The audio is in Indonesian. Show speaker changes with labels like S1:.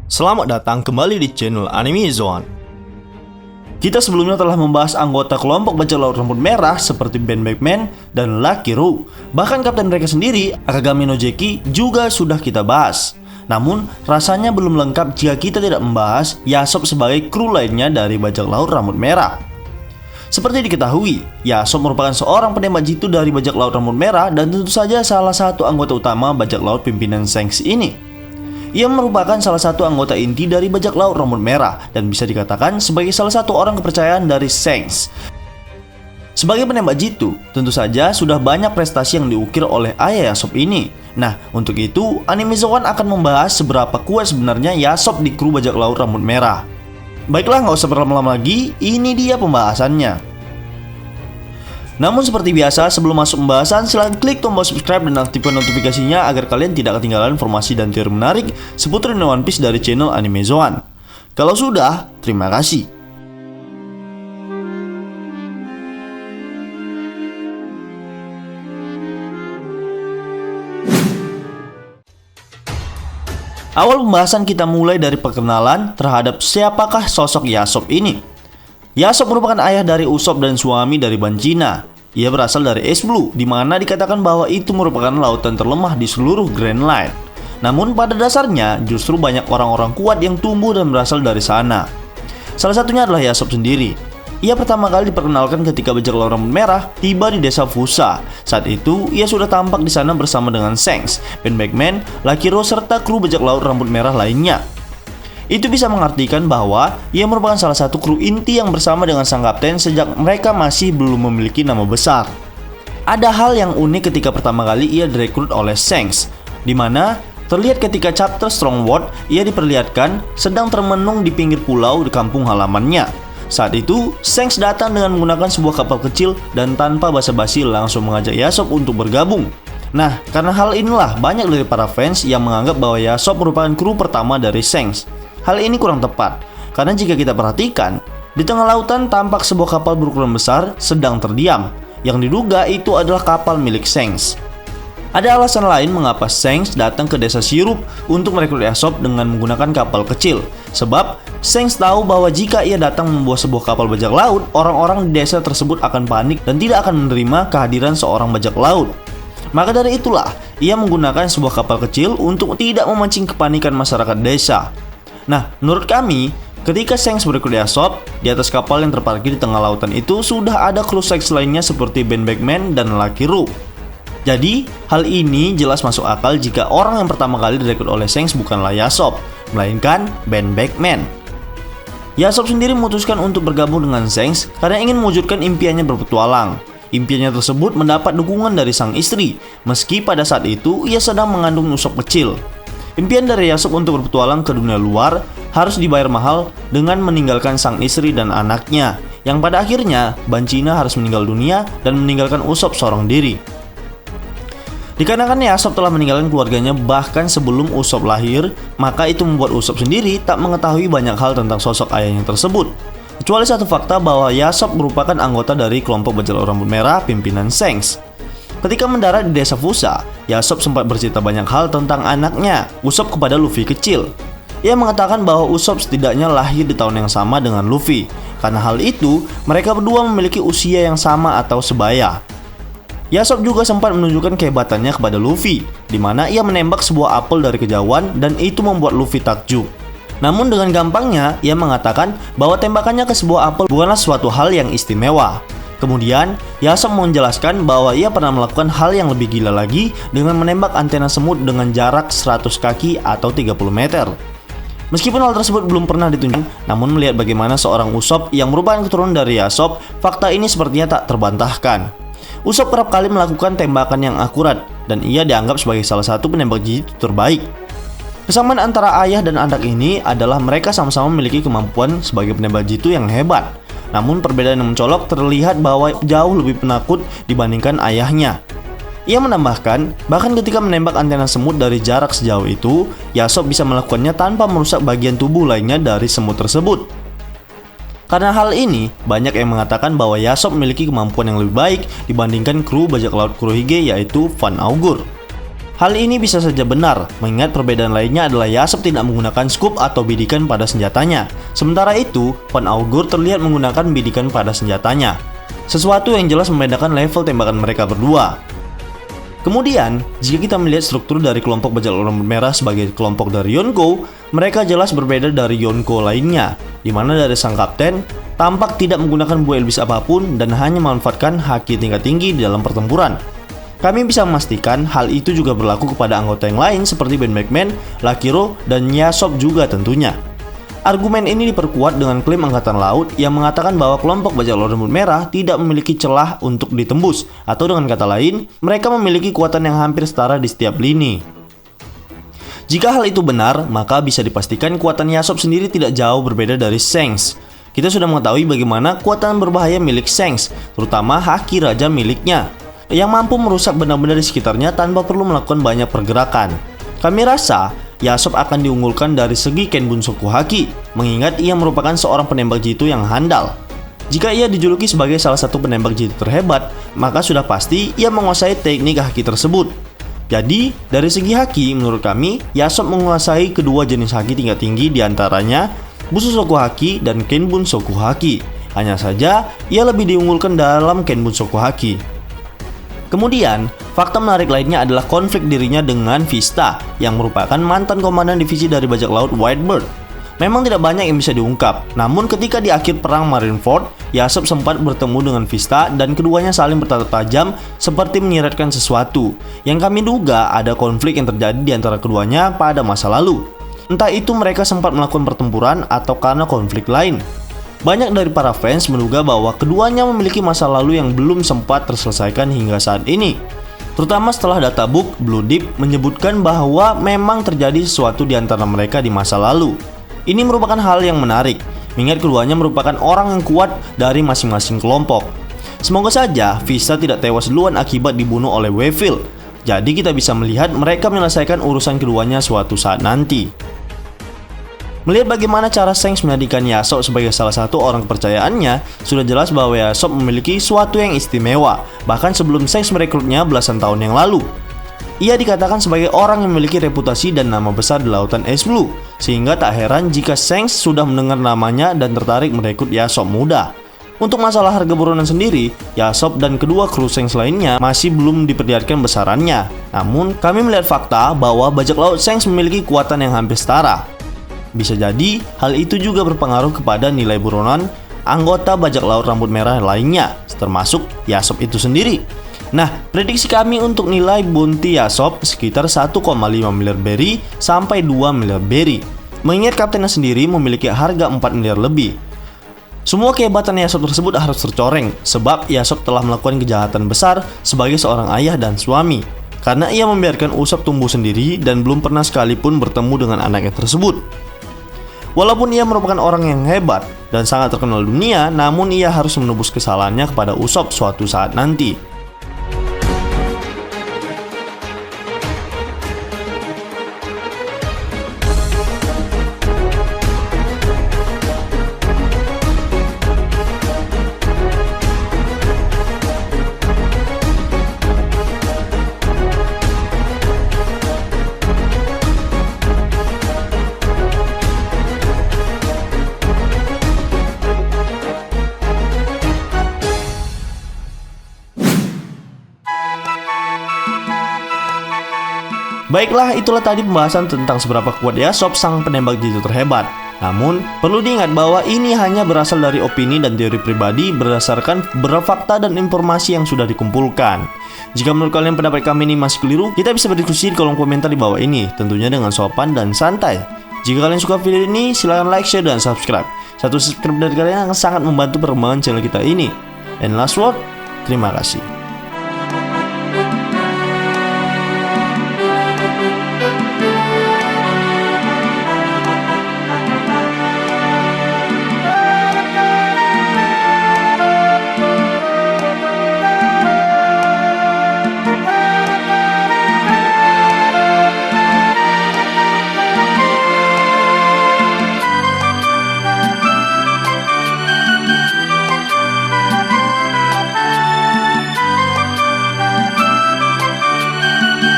S1: Selamat datang kembali di channel Anime Zone. Kita sebelumnya telah membahas anggota kelompok bajak laut rambut merah seperti Ben Beckman dan Lucky Roux. Bahkan kapten mereka sendiri, Akagami no Jeki, juga sudah kita bahas. Namun, rasanya belum lengkap jika kita tidak membahas Yasop sebagai kru lainnya dari bajak laut rambut merah. Seperti diketahui, Yasop merupakan seorang penembak jitu dari bajak laut rambut merah dan tentu saja salah satu anggota utama bajak laut pimpinan Shanks ini. Ia merupakan salah satu anggota inti dari bajak laut rambut merah dan bisa dikatakan sebagai salah satu orang kepercayaan dari Shanks. Sebagai penembak jitu, tentu saja sudah banyak prestasi yang diukir oleh ayah Yasop ini. Nah, untuk itu, Anime Zone akan membahas seberapa kuat sebenarnya Yasop di kru bajak laut rambut merah. Baiklah, nggak usah berlama-lama lagi, ini dia pembahasannya. Namun seperti biasa, sebelum masuk pembahasan, silahkan klik tombol subscribe dan aktifkan notifikasinya agar kalian tidak ketinggalan informasi dan teori menarik seputar One Piece dari channel Anime Zone. Kalau sudah, terima kasih. Awal pembahasan kita mulai dari perkenalan terhadap siapakah sosok Yasop ini. Yasop merupakan ayah dari Usopp dan suami dari Banchina. Ia berasal dari Ace Blue, di mana dikatakan bahwa itu merupakan lautan terlemah di seluruh Grand Line. Namun pada dasarnya justru banyak orang-orang kuat yang tumbuh dan berasal dari sana. Salah satunya adalah Yasop sendiri. Ia pertama kali diperkenalkan ketika bajak laut rambut merah tiba di desa Fusa. Saat itu ia sudah tampak di sana bersama dengan Shanks, Ben Beckman, Lucky Roux serta kru bajak laut rambut merah lainnya. Itu bisa mengartikan bahwa ia merupakan salah satu kru inti yang bersama dengan sang kapten sejak mereka masih belum memiliki nama besar. Ada hal yang unik ketika pertama kali ia direkrut oleh Shanks, di mana terlihat ketika chapter Strongworld ia diperlihatkan sedang termenung di pinggir pulau di kampung halamannya. Saat itu, Shanks datang dengan menggunakan sebuah kapal kecil dan tanpa basa-basi langsung mengajak Yasop untuk bergabung. Nah, karena hal inilah banyak dari para fans yang menganggap bahwa Yasop merupakan kru pertama dari Shanks. Hal ini kurang tepat, karena jika kita perhatikan, di tengah lautan tampak sebuah kapal berukuran besar sedang terdiam, yang diduga itu adalah kapal milik Shanks. Ada alasan lain mengapa Shanks datang ke desa Sirup untuk merekrut Yasop dengan menggunakan kapal kecil. Sebab, Shanks tahu bahwa jika ia datang membawa sebuah kapal bajak laut, orang-orang di desa tersebut akan panik dan tidak akan menerima kehadiran seorang bajak laut. Maka dari itulah, ia menggunakan sebuah kapal kecil untuk tidak memancing kepanikan masyarakat desa. Nah, menurut kami, ketika Shanks merekrut Yasop, di atas kapal yang terparkir di tengah lautan itu sudah ada kru Shanks lainnya seperti Ben Beckman dan Lucky Roux. Jadi, hal ini jelas masuk akal jika orang yang pertama kali direkrut oleh Shanks bukanlah Yasop, melainkan Ben Beckman. Yasop sendiri memutuskan untuk bergabung dengan Shanks karena ingin mewujudkan impiannya berpetualang. Impiannya tersebut mendapat dukungan dari sang istri, meski pada saat itu ia sedang mengandung Usopp kecil. Impian dari Yasop untuk berpetualang ke dunia luar harus dibayar mahal dengan meninggalkan sang istri dan anaknya, yang pada akhirnya Banchina harus meninggal dunia dan meninggalkan Usopp seorang diri. Dikarenakan Yasop telah meninggalkan keluarganya bahkan sebelum Usopp lahir, maka itu membuat Usopp sendiri tak mengetahui banyak hal tentang sosok ayahnya tersebut. Kecuali satu fakta bahwa Yasop merupakan anggota dari kelompok bajak laut rambut merah pimpinan Shanks. Ketika mendarat di desa Fusa, Yasop sempat bercerita banyak hal tentang anaknya, Usopp kepada Luffy kecil. Ia mengatakan bahwa Usopp setidaknya lahir di tahun yang sama dengan Luffy. Karena hal itu, mereka berdua memiliki usia yang sama atau sebaya. Yasop juga sempat menunjukkan kehebatannya kepada Luffy, di mana ia menembak sebuah apel dari kejauhan dan itu membuat Luffy takjub. Namun dengan gampangnya, ia mengatakan bahwa tembakannya ke sebuah apel bukanlah suatu hal yang istimewa. Kemudian, Yasop menjelaskan bahwa ia pernah melakukan hal yang lebih gila lagi dengan menembak antena semut dengan jarak 100 kaki atau 30 meter. Meskipun hal tersebut belum pernah ditunjukkan, namun melihat bagaimana seorang Usopp yang merupakan keturunan dari Yasop, fakta ini sepertinya tak terbantahkan. Usopp kerap kali melakukan tembakan yang akurat, dan ia dianggap sebagai salah satu penembak jitu terbaik. Kesamaan antara ayah dan anak ini adalah mereka sama-sama memiliki kemampuan sebagai penembak jitu yang hebat. Namun perbedaan yang mencolok terlihat bahwa jauh lebih penakut dibandingkan ayahnya. Ia menambahkan, bahkan ketika menembak antena semut dari jarak sejauh itu, Yasop bisa melakukannya tanpa merusak bagian tubuh lainnya dari semut tersebut. Karena hal ini, banyak yang mengatakan bahwa Yasop memiliki kemampuan yang lebih baik dibandingkan kru bajak laut Kurohige yaitu Van Augur. Hal ini bisa saja benar, mengingat perbedaan lainnya adalah Yasop tidak menggunakan scoop atau bidikan pada senjatanya. Sementara itu, Van Augur terlihat menggunakan bidikan pada senjatanya. Sesuatu yang jelas membedakan level tembakan mereka berdua. Kemudian, jika kita melihat struktur dari kelompok bajak laut rambut merah sebagai kelompok dari Yonko, mereka jelas berbeda dari Yonko lainnya, di mana dari sang kapten tampak tidak menggunakan buah iblis apapun dan hanya memanfaatkan haki tingkat tinggi di dalam pertempuran. Kami bisa memastikan hal itu juga berlaku kepada anggota yang lain seperti Ben McMahon, Lakiro, dan Yasop juga tentunya. Argumen ini diperkuat dengan klaim Angkatan Laut yang mengatakan bahwa kelompok bajak laut rambut merah tidak memiliki celah untuk ditembus, atau dengan kata lain, mereka memiliki kekuatan yang hampir setara di setiap lini. Jika hal itu benar, maka bisa dipastikan kekuatan Yasop sendiri tidak jauh berbeda dari Shanks. Kita sudah mengetahui bagaimana kekuatan berbahaya milik Shanks, terutama haki raja miliknya, yang mampu merusak benda-benda di sekitarnya tanpa perlu melakukan banyak pergerakan. Kami rasa Yasop akan diunggulkan dari segi Kenbun Soku Haki, mengingat ia merupakan seorang penembak jitu yang handal. Jika ia dijuluki sebagai salah satu penembak jitu terhebat, maka sudah pasti ia menguasai teknik haki tersebut. Jadi, dari segi haki, menurut kami, Yasop menguasai kedua jenis haki tingkat tinggi diantaranya Busu Soku Haki dan Kenbun Soku Haki. Hanya saja, ia lebih diunggulkan dalam Kenbun Soku Haki. Kemudian, fakta menarik lainnya adalah konflik dirinya dengan Vista, yang merupakan mantan komandan divisi dari bajak laut Whitebird. Memang tidak banyak yang bisa diungkap, namun ketika di akhir perang Marineford, Yasop sempat bertemu dengan Vista dan keduanya saling bertatap tajam seperti menyiratkan sesuatu, yang kami duga ada konflik yang terjadi di antara keduanya pada masa lalu. Entah itu mereka sempat melakukan pertempuran atau karena konflik lain. Banyak dari para fans menduga bahwa keduanya memiliki masa lalu yang belum sempat terselesaikan hingga saat ini. Terutama setelah Databook Blue Deep menyebutkan bahwa memang terjadi sesuatu di antara mereka di masa lalu. Ini merupakan hal yang menarik, mengingat keduanya merupakan orang yang kuat dari masing-masing kelompok. Semoga saja Vista tidak tewas duluan akibat dibunuh oleh Weevil. Jadi kita bisa melihat mereka menyelesaikan urusan keduanya suatu saat nanti. Melihat bagaimana cara Shanks menjadikan Yasop sebagai salah satu orang kepercayaannya, sudah jelas bahwa Yasop memiliki sesuatu yang istimewa, bahkan sebelum Shanks merekrutnya belasan tahun yang lalu. Ia dikatakan sebagai orang yang memiliki reputasi dan nama besar di lautan es blue, sehingga tak heran jika Shanks sudah mendengar namanya dan tertarik merekrut Yasop muda. Untuk masalah harga buronan sendiri, Yasop dan kedua kru Shanks lainnya masih belum diperlihatkan besarannya. Namun, kami melihat fakta bahwa bajak laut Shanks memiliki kekuatan yang hampir setara. Bisa jadi, hal itu juga berpengaruh kepada nilai buronan anggota bajak laut rambut merah lainnya, termasuk Yasop itu sendiri. Nah, prediksi kami untuk nilai bounty Yasop sekitar 1,5 miliar berry sampai 2 miliar berry. Mengingat kaptennya sendiri memiliki harga 4 miliar lebih. Semua kehebatan Yasop tersebut harus tercoreng, sebab Yasop telah melakukan kejahatan besar sebagai seorang ayah dan suami. Karena ia membiarkan Usopp tumbuh sendiri dan belum pernah sekalipun bertemu dengan anaknya tersebut. Walaupun ia merupakan orang yang hebat dan sangat terkenal dunia, namun ia harus menebus kesalahannya kepada Usopp suatu saat nanti. Baiklah, itulah tadi pembahasan tentang seberapa kuat Yasop sang penembak jitu terhebat. Namun, perlu diingat bahwa ini hanya berasal dari opini dan teori pribadi berdasarkan beberapa fakta dan informasi yang sudah dikumpulkan. Jika menurut kalian pendapat kami ini masih keliru, kita bisa berdiskusi di kolom komentar di bawah ini, tentunya dengan sopan dan santai. Jika kalian suka video ini, silahkan like, share, dan subscribe. Satu subscribe dari kalian akan sangat membantu perkembangan channel kita ini. And last word, terima kasih.